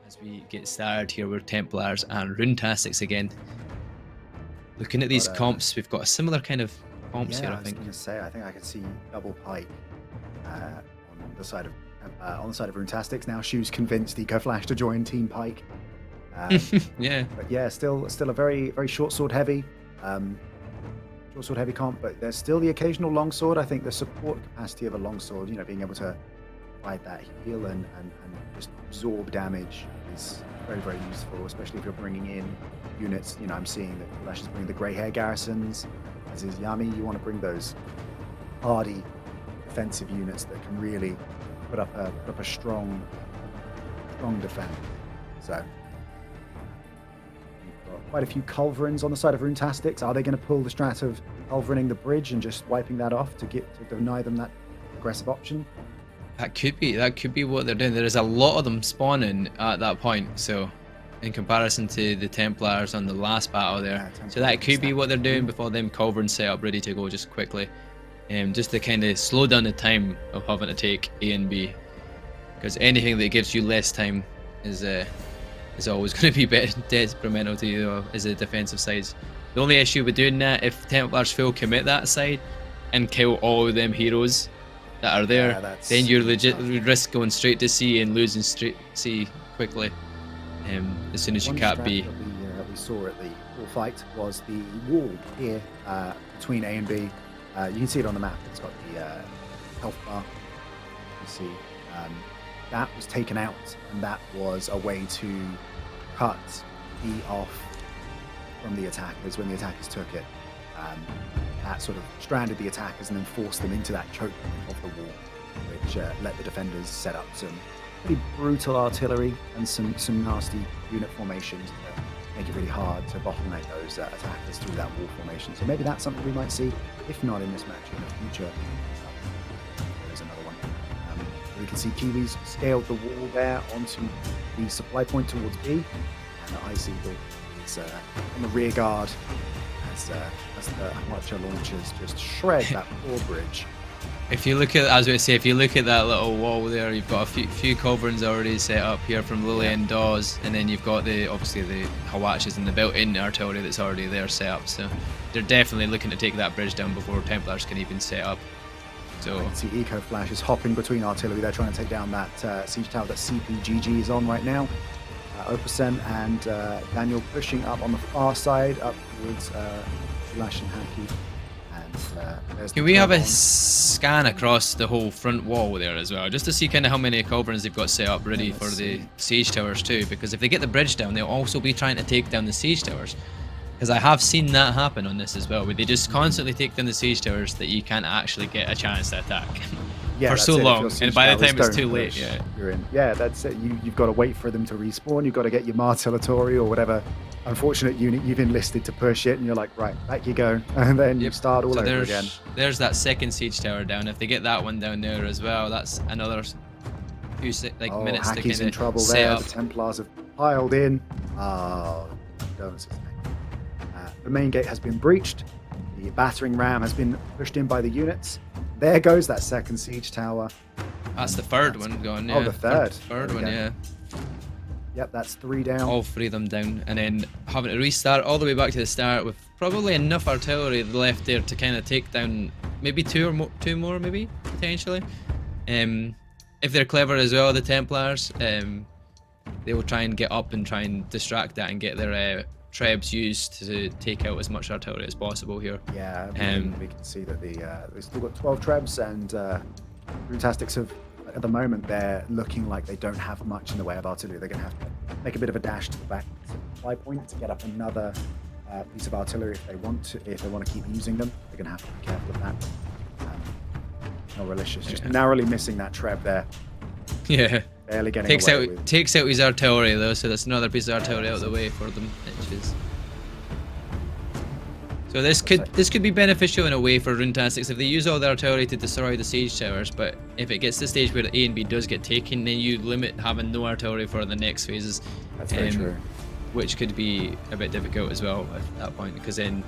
as we get started here with Templars and RuneTastics again. Looking at these comps, we've got a similar kind of comps here, I think. I was going to say, I think I could see double pike on the side of RuneTastics. Now Shu's convinced EcoFlash to join Team Pike. Yeah. But yeah, still a very short sword heavy, comp. But there's still the occasional longsword. I think the support capacity of a longsword, being able to provide that heal and just absorb damage is very useful, especially if you're bringing in units. I'm seeing that Flash is bringing the grey hair garrisons, as is Yami. You want to bring those hardy defensive units that can really put up a strong defense. So we've got quite a few culverins on the side of RuneTastics. Are they going to pull the strat of culverining the bridge and just wiping that off to deny them that aggressive option? That could be what they're doing. There is a lot of them spawning at that point, so in comparison to the Templars on the last battle there. Yeah, so that could be what they're doing before them culverins set up ready to go just quickly. Just to kind of slow down the time of having to take A and B. Because anything that gives you less time is always going to be detrimental to you as a defensive side. The only issue with doing that, if Templars full commit that side and kill all of them heroes that are there, then you're risk going straight to C and losing straight C quickly. As soon as you cap B. We saw at the wall fight was the wall here between A and B. You can see it on the map. It's got the health bar. You see that was taken out, and that was a way to cut B off from the attackers when the attackers took it. That sort of stranded the attackers and then forced them into that choke point of the wall, which let the defenders set up some pretty brutal artillery and some nasty unit formations that make it really hard to bottleneck those attackers through that wall formation. So maybe that's something we might see, if not in this match, in the future. There's another one. We can see Kiwis scaled the wall there onto the supply point towards B, and Icy is on the rear guard as the Archer launchers just shred that poor bridge. If you look at, if you look at that little wall there, you've got a few culverins already set up here from Lily and Dawes, and then you've got obviously the Hawatches and the built-in artillery that's already there set up. So they're definitely looking to take that bridge down before Templars can even set up. So I can see EcoFlash is hopping between artillery. They're trying to take down that siege tower that CPGG is on right now. Opacent and Daniel pushing up on the far side up towards Flash and Haki. Can we have a scan across the whole front wall there as well, just to see kind of how many culverins they've got set up ready for the siege towers too? Because if they get the bridge down, they'll also be trying to take down the siege towers. Because I have seen that happen on this as well, where they just constantly take down the siege towers that you can't actually get a chance to attack for so long, and by the time it's too late, you're in. Yeah, that's it. You've got to wait for them to respawn. You've got to get your Martillatory or whatever unfortunate unit you've enlisted to push it, and you're like, right, back you go, and then you start all over again. There's that second siege tower down. If they get that one down there as well, that's another few minutes to kind in trouble set there. up. The Templars have piled in. The main gate has been breached. The battering ram has been pushed in by the units. There goes that second siege tower. That's the third one gone. Yeah. Oh, the third. Third one, yeah. Yep, that's 3 down. All 3 of them down, and then having to restart all the way back to the start with probably enough artillery left there to kind of take down maybe two more, maybe potentially. If they're clever as well, the Templars, they will try and get up and try and distract that and get their trebs used to take out as much artillery as possible here. Yeah, we can see that they've still got 12 trebs, and RuneTastics have, at the moment, they're looking like they don't have much in the way of artillery. They're going to have to make a bit of a dash to the back supply point to get up another piece of artillery if they want to keep using them. They're going to have to be careful of that. Malicious, just narrowly missing that treb there. Yeah. Barely getting takes out his artillery though, so that's another piece of artillery out of the way for them. So this could be beneficial in a way for RuneTastics if they use all the artillery to destroy the siege towers. But if it gets to the stage where A and B does get taken, then you limit having no artillery for the next phases. That's very true. Which could be a bit difficult as well at that point, because then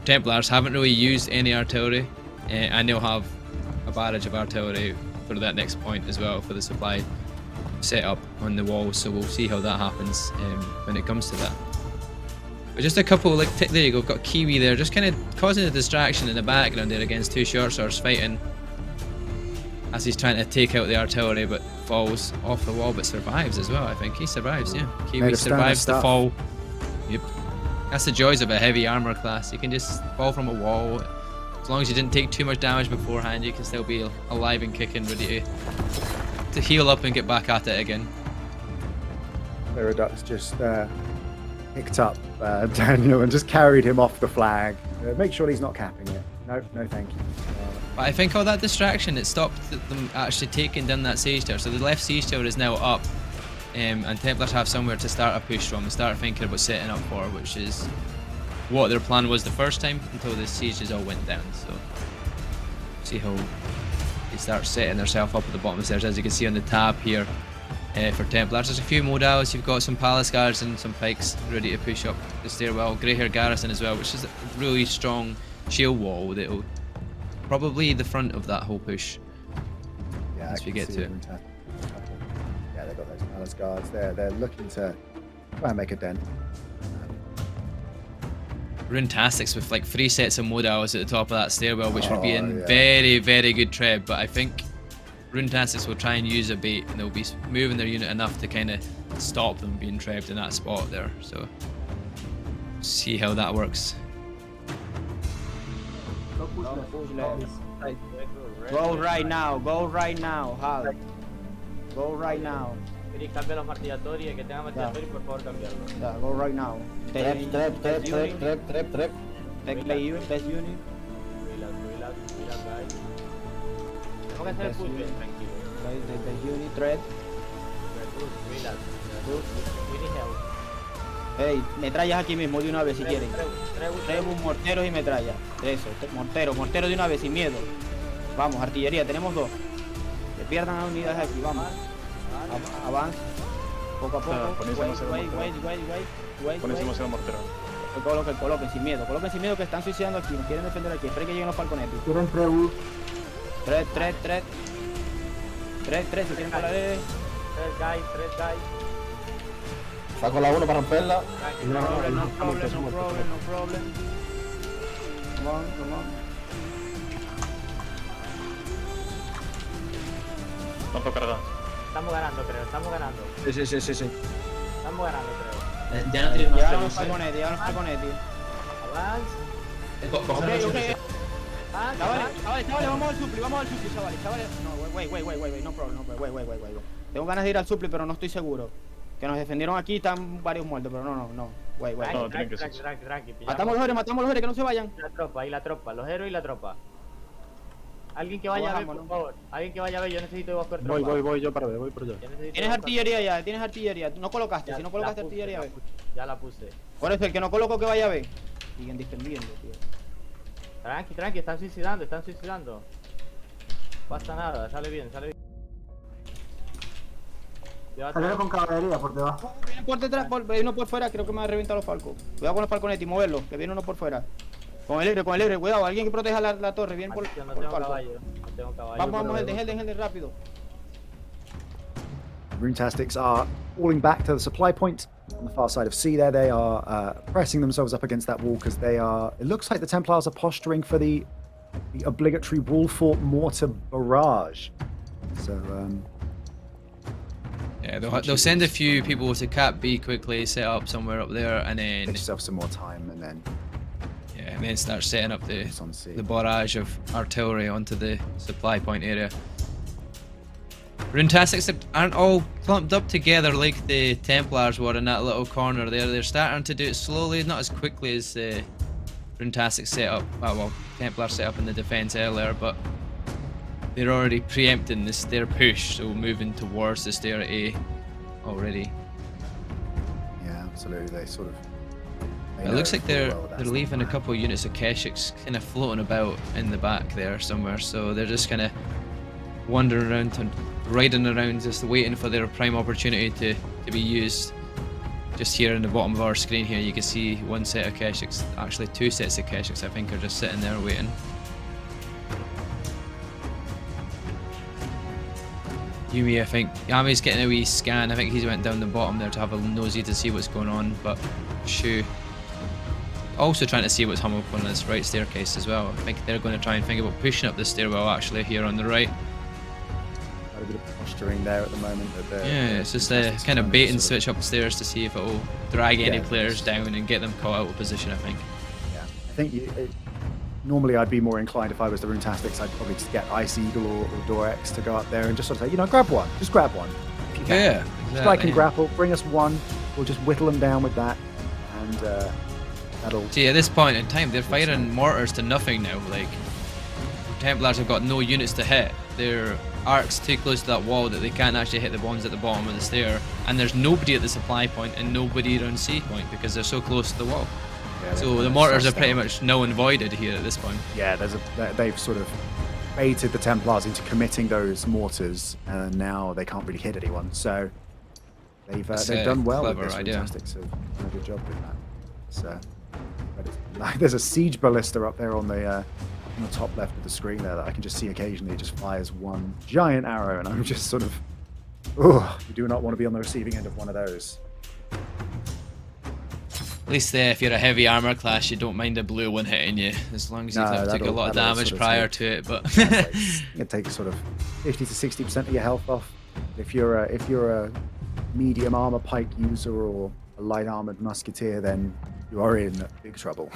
Templars haven't really used any artillery, and they'll have a barrage of artillery for that next point as well for the supply. set up on the wall, so we'll see how that happens when it comes to that. But just a couple, like there you go, got Kiwi there, just kind of causing a distraction in the background there against two short swords fighting as he's trying to take out the artillery, but falls off the wall, but survives as well. I think he survives. Yeah, Kiwi survives the fall. Yep, that's the joys of a heavy armor class. You can just fall from a wall. As long as you didn't take too much damage beforehand, you can still be alive and kicking, ready to heal up and get back at it again. Redux just picked up Daniel and just carried him off the flag. Make sure he's not capping it. No, no, thank you. But I think all that distraction, it stopped them actually taking down that siege tower. So the left siege tower is now up, and Templars have somewhere to start a push from and start thinking about setting up for, which is what their plan was the first time until the sieges all went down. So see how they start setting themselves up at the bottom of the stairs. As you can see on the tab here for Templars, there's a few modals. You've got some palace guards and some pikes ready to push up the stairwell. Greyhair garrison as well, which is a really strong shield wall that'll probably the front of that whole push. Yeah, as we get to it. Yeah, they've got those palace guards there. They're looking to try and make a dent. RuneTastics with like 3 sets of modals at the top of that stairwell, which would be in very, very good treb. But I think RuneTastics will try and use a bait, and they'll be moving their unit enough to kind of stop them being trebbed in that spot there. So see how that works. Go right now, go right now, Hal. Go right now. Cambia los martillatori, que tenga martillatori, por favor, cambiarlo. Yeah, go right now. Trap. Best unit. Relax, guys. Tenemos que hacer el push bien, tranquilo. Best unit, threat. Relax. We need help. Hey, metrallas aquí mismo de una vez si quieren. Trebus, morteros y metrallas. Eso, mortero de una vez sin miedo. Vamos, artillería, tenemos 2. Que pierdan las unidades aquí, vamos. Avanza. Poco a poco. Ponísimos el mortero. Coloquen sin miedo. Coloquen sin miedo que están suicidando aquí. Nos quieren defender aquí. Esperen que lleguen los falconetes. Quieren Trebus. Tres. Se quieren colar. 3 guys. Saco la 1 para romperla. No problem. Come on. ¿Cuánto carga? Estamos ganando, creo. Sí. Estamos ganando, creo. Ya no tenemos Llegaron los falconetes. Avance. Ok. Chavales, vamos al supli, chavales. No, wait, no problem. Tengo ganas de ir al supli, pero no estoy seguro. Que nos defendieron aquí, están varios muertos, pero no. Wait. No, tienen que ser. Tranqui. Matamos los héroes, que no se vayan. La tropa, los héroes y la tropa. Alguien que vaya a ver, por favor. Yo necesito evacuar tropa. Voy yo para ver, voy por allá. Tienes artillería. No colocaste, si no colocaste artillería, ve. Ya la puse. Por eso, el que no colocó que vaya a ver. Siguen defendiendo, tío. Tranqui, están suicidando. No pasa nada, sale bien. Salieron con caballería por debajo. Viene por detrás, viene uno por fuera, creo que me ha reventado los falcos. Cuidado con los falconetes y moverlos, que viene uno por fuera. Con el héroe, cuidado, alguien que proteja la torre, viene por Yo no el tengo falco. caballo. Vamos, Helden, rápido. RuneTastics are falling back to the supply point on the far side of C there. They are pressing themselves up against that wall because they are... It looks like the Templars are posturing for the obligatory wall fort mortar barrage. So, Yeah, they'll send a few people to cap B quickly, set up somewhere up there, and then give yourself some more time and then... Yeah, and then start setting up It's on C. the barrage of artillery onto the supply point area. RuneTastics aren't all clumped up together like the Templars were in that little corner there. They're starting to do it slowly, not as quickly as the RuneTastics set up. Well, Templar set up in the defense earlier, but they're already preempting the stair push, so moving towards the stair A already. Yeah, absolutely. They sort of... It looks like they're leaving a couple of units of Keshiks kind of floating about in the back there somewhere, so they're just kind of wandering around and riding around, just waiting for their prime opportunity to be used. Just here in the bottom of our screen here, you can see one set of Keshiks, actually 2 sets of Keshiks I think are just sitting there waiting. Yumi, I think. Yami's getting a wee scan. I think he's went down the bottom there to have a nosy to see what's going on. But Shu also trying to see what's hung up on this right staircase as well. I think they're going to try and think about pushing up the stairwell actually here on the right. Got a bit of posturing there at the moment. Yeah, it's just a kind of bait and switch upstairs to see if it will drag any players down and get them caught out of position, I think. Yeah, I think normally I'd be more inclined if I was the RuneTastics, I'd probably just get Ice Eagle or Dorex to go up there and just sort of say, you know, grab one. Just grab one. If you can. Yeah, exactly. Strike and grapple, bring us one. We'll just whittle them down with that. And that'll... See, at this point in time, they're firing mortars to nothing now. Like, Templars have got no units to hit. Their arcs too close to that wall that they can't actually hit the bombs at the bottom of the stair. And there's nobody at the supply point and nobody around C point because they're so close to the wall. Yeah, so the mortars are pretty much null and voided here at this point. Yeah, they've sort of baited the Templars into committing those mortars, and now they can't really hit anyone. So they've done well with this. RuneTastics have done a good job with that. So there's a siege ballista up there on the top left of the screen there that I can just see occasionally. It just fires one giant arrow, and I'm just sort of, oh, you do not want to be on the receiving end of one of those. At least if you're a heavy armor class, you don't mind a blue one hitting you, as long as you took a lot of damage prior to it. But it takes sort of 50 to 60% of your health off. If you're a medium armor pike user or a light armored musketeer, then you are in big trouble.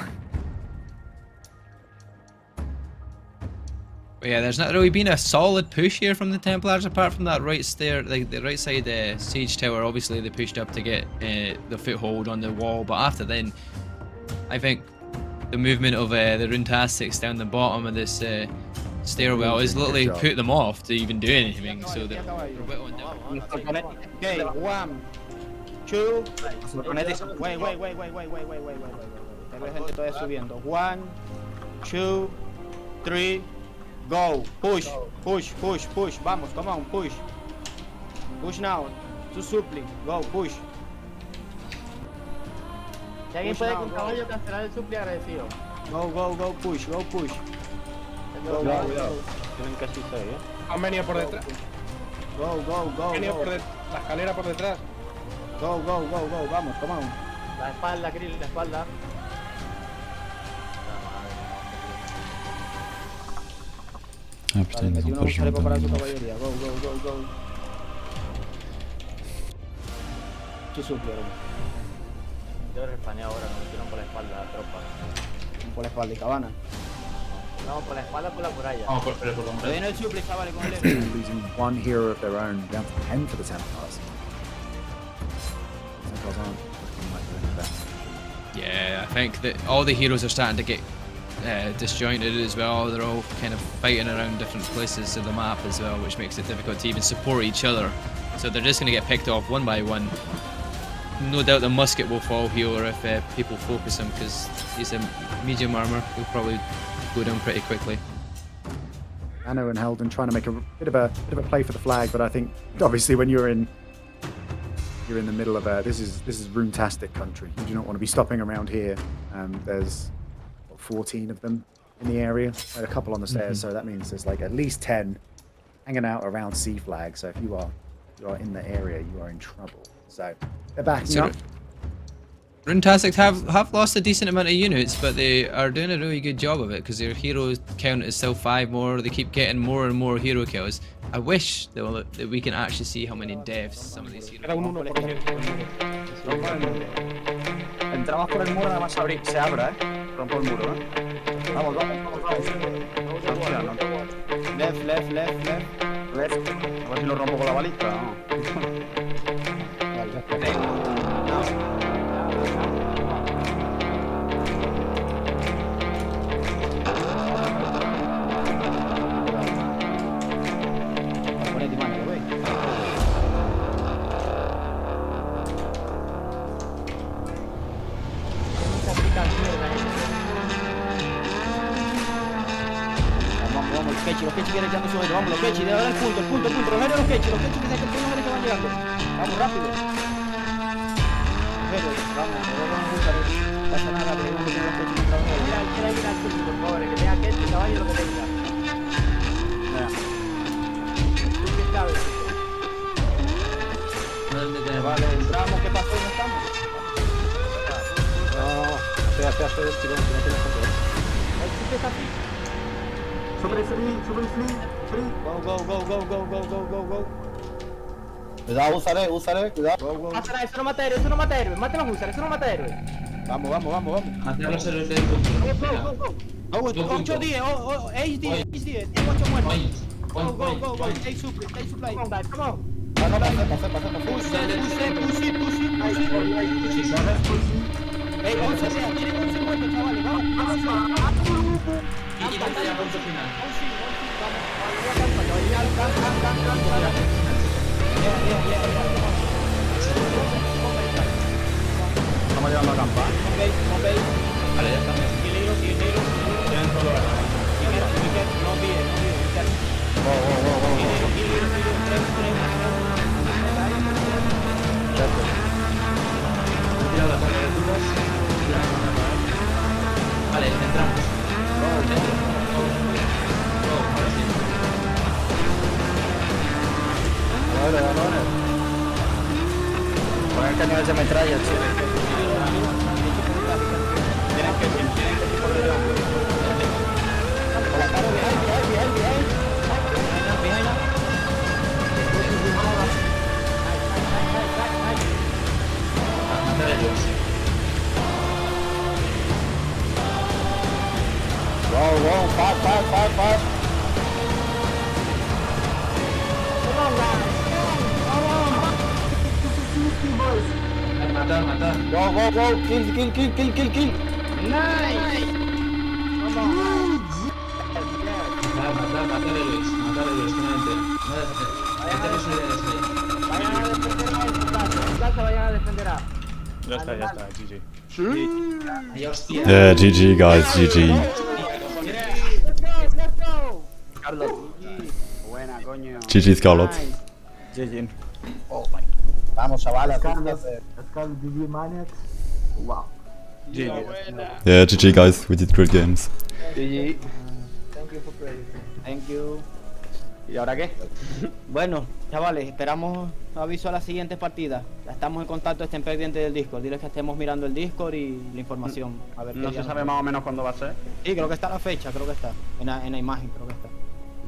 But yeah, there's not really been a solid push here from the Templars apart from that right stair, like the right side siege tower. Obviously they pushed up to get the foothold on the wall, but after then I think the movement of the RuneTastics down the bottom of this stairwell has literally put them off to even do anything, so they're whittling down. Okay, 1, 2, wait. Hay gente todavía subiendo. 1, 2, 3. Go, push. Vamos, come on, push. Push now. To supply. Go, push. Si alguien puede con caballo cancelar el supply, agradecido. Go, push. Go. Cuidado. Tienen casi 6, Han venido por detrás. Go. Han venido por la escalera por detrás. Go. Vamos, come on. La espalda, Krill, la espalda. Vale, metí unos chalecos para su caballería. Go. Tú supieron. Yo respané ahora, nos metieron por la espalda la tropa. Por la espalda y cabana. No, por la espalda por la muralla. Vamos por donde. Pero viene el suple, chavales, con el Losing one hero of their own, down to 10 for the Templars. Templars aren't looking like they're in the best. Yeah, I think that all the heroes are starting to get disjointed as well. They're all kind of fighting around different places of the map as well, which makes it difficult to even support each other. So they're just going to get picked off one by one. No doubt the musket will fall here if people focus him, because he's a medium armor. He'll probably go down pretty quickly. Anno and Helden trying to make a bit of a play for the flag, but I think obviously when you're in the middle of this is RuneTastic country. You do not want to be stopping around here. There's 14 of them in the area, and a couple on the stairs, so that means there's like at least 10 hanging out around C flag. So if you are in the area, you are in trouble. So they're backing up. RuneTastics have lost a decent amount of units, but they are doing a really good job of it because their hero count is still 5 more. They keep getting more and more hero kills. I wish though that we can actually see how many deaths some of these heroes. Entramos por el muro, nada más se abra, rompo el muro, Vamos. Left. A ver si lo rompo con la balista. Los quechis vienen echando sobre, vamos, los quechis, de ahora el punto, Rogelio, los quechis que se que van llegando. Vamos, rápido. Rogelio, vamos, no pasa nada, pero vamos a tener los quechis contra Rogelio. Mira el punto, por favor, que tenga quechis, caballo, lo que tenga. Tú que sabes. puedes, tirón, no tienes que poder. Super free. Go, go, go, go, go, go, go, go, go. Cuidado, úsale, cuidado. Go, go. Mátala, eso no mata héroe. Mátalo, Husar, eso no mata héroe. Vamos, vamos, vamos, vamos. Matar a los héroes del punto. Go, 8 10, 8 10, 8 muertos. Go, go, go, go. Take supply. Come on, guys, come on. No, pasé. Push it. Ey, 11 sea, tienen 11 muertos, chavales. Vamos. Y ya está a punto final. Estamos llevando a campa. Vale, ya está. Tienen solo no olvides. Vale, entramos. Poner cañones de metralla, chico. Matar ellos. Go, fast. Matar. Go, kill. Matar héroes, finalmente. Meterles una idea de slay. Vayan a defender a. Ya está, GG. Ay, hostia. Yeah, GG guys, GG. Let's go. Carlos. Buena, coño. GG Scarlet. GG. Vamos, chavales. Pascal, GG Maniacs. Wow. Yeah, GG guys, we did great games. GG. Thank you. ¿Y ahora qué? Bueno, chavales, esperamos aviso a las siguientes partidas. Ya estamos en contacto, estén pendientes del Discord. Diles que estemos mirando el Discord y la información. A ver No se sabe más o menos cuándo va a ser. Sí, creo que está la fecha, creo que está. En la imagen, creo que está.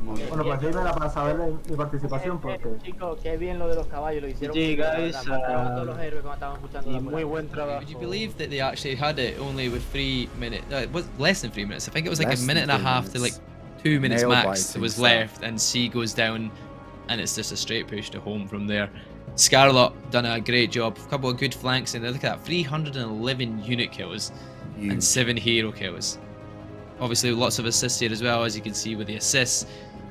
Bueno, pues dímela para saber mi participación, porque... Chicos, qué bien lo de los caballos, lo hicieron. Sí, guys, Mataron a todos los héroes cuando estaban escuchando. Y muy buen trabajo. Would you believe that they actually had it only with 3 minutes? No, it was less than 3 minutes. I think it was like Less a minute and than a 3 half to like minutes. 2 minutes Nail max biting that was stuff. left, and C goes down, and it's just a straight push to home from there. Scarlet done a great job. A couple of good flanks, and look at that, 311 unit kills and Huge. 7 hero kills. Obviously, lots of assists here as well, as you can see with the assists.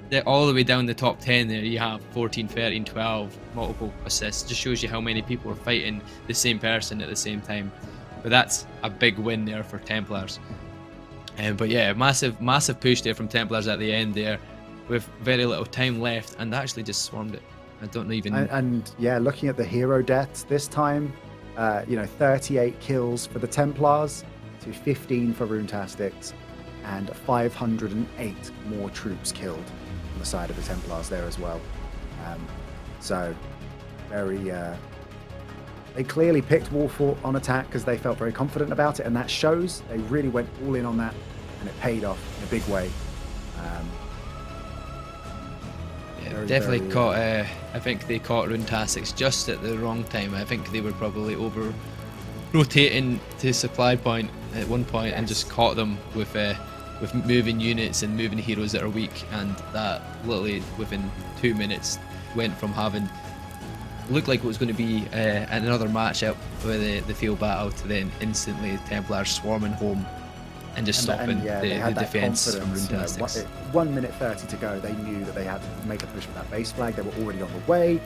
They're all the way down the top 10 there. You have 14, 13, 12, multiple assists. Just shows you how many people are fighting the same person at the same time. But that's a big win there for Templars. But yeah, massive push there from Templars at the end there, with very little time left, and actually just swarmed it. I don't even. And yeah, looking at the hero deaths this time, 38 kills for the Templars to 15 for RuneTastics, and 508 more troops killed on the side of the Templars there as well. So very. They clearly picked Warfort on attack because they felt very confident about it, and that shows. They really went all in on that, and it paid off in a big way. Yeah, definitely caught. I think they caught RuneTastics just at the wrong time. I think they were probably over rotating to supply point at one point and just caught them with moving units and moving heroes that are weak, and that literally within 2 minutes went from having looked like it was going to be another matchup with the field battle to then instantly the Templars swarming home and just stopping the defense from RuneTastics. 1 minute 30 to go, they knew that they had to make a push for that base flag. They were already on the way,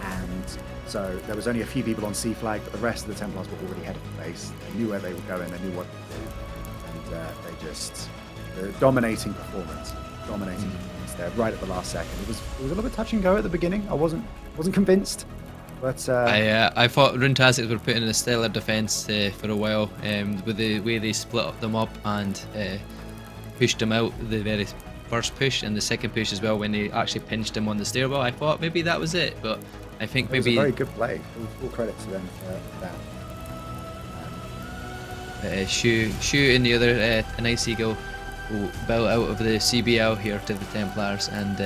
and so there was only a few people on C flag, but the rest of the Templars were already headed for base. They knew where they were going, they knew what to do, and they just dominating performance there right at the last second. It was a little bit touch and go at the beginning. I wasn't convinced. But I thought RuneTastics were putting in a stellar defense for a while, with the way they split them up and pushed them out the very first push and the second push as well when they actually pinched him on the stairwell. I thought maybe that was it, but I think it was maybe a very good play. Full credit to them for that. Shu and the other Nice Eagle will bow out of the CBL here to the Templars, and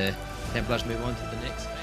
Templars move on to the next fight.